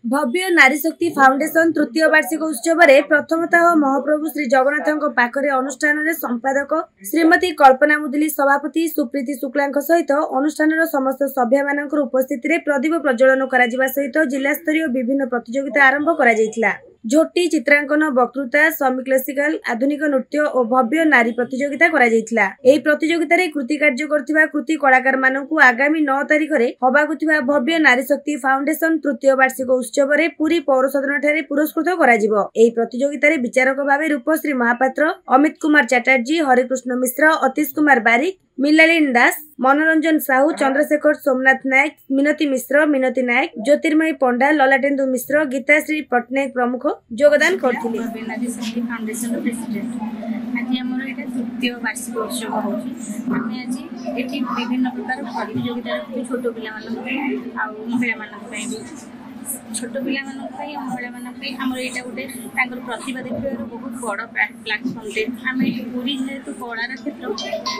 भव्य नारी शक्ति फाउंडेशन तृतीय वार्षिक उत्सव में प्रथमतः महाप्रभु श्री जगन्नाथ पाखरे अनुष्ठान रे संपादक श्रीमती कल्पना मुदुली सभापति सुप्रीति शुक्ला सहित अनुष्ठान समस्त सभ्य मान उपस्थित प्रदीप प्रज्वलन करा सहित जिला स्तरीय विभिन्न प्रतियोगिता आरंभ करा जायथिला। झोटी चित्रांकन वक्तृता समी क्लासिकल आधुनिक नृत्य और भव्य नारी प्रतियोगिता करा जायथिला। एही प्रतियोगिता रे कृति कार्य करथिबा कृति कलाकार मानकु आगामी 9 तारिख रे होबाकु थिबा भव्य नारी शक्ति फाउंडेशन तृतीय वार्षिक उत्सव रे पूरी पौर सदन ठारे पुरस्कृत करा जिवो। एही प्रतियोगिता रे विचारक भावे रूपश्री महापात्र, अमित कुमार चटर्जी, हरिकृष्ण मिश्र, अतीश कुमार बारिक, मिलालिन दास, मनोरंजन साहू, चंद्रशेखर सोमनाथ नायक, मिनती मिश्र, मिनती नायक, ज्योतिर्मयी पंडा, ललाटेन्दु मिश्र, गीताश्री पट्टनायक प्रमुख योगदान करथिले। नारी शक्ति फाउंडेशन प्रेसिडेंट आज आमर ये तृतीय वार्षिक उत्सव होमें आज ये विभिन्न प्रकार प्रतियोगिता छोट पिला महिला छोट पिला महिला आमर यहाँ गोटे प्रतिभा देखा बहुत बड़ प्लाटफर्म आम पूरी जेहेतु कलार क्षेत्र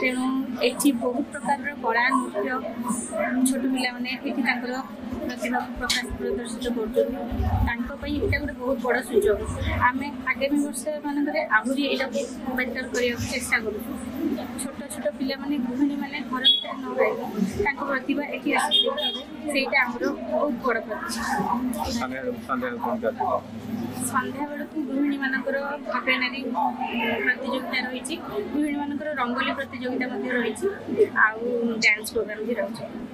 तेणु ये बहुत प्रकार कला नृत्य छोट पिला मैंने प्रतिभा प्रकाश प्रदर्शित करते गोटे बहुत बड़ सुजोग आम आगामी वर्ष मानक आहरी यहाँ बेटर करने चेष्टा करूँ। छोट छोट पिला माने गृहिणी मैंने घर भर न रही प्रतिभा ये आसटा आमर बहुत बड़ संध्या बेलू गृहिणी मानकर भव्य नारी प्रतियोगिता रही गृहिणी मानकर रंगोली प्रतियोगिता रही डांस प्रोग्राम भी रही।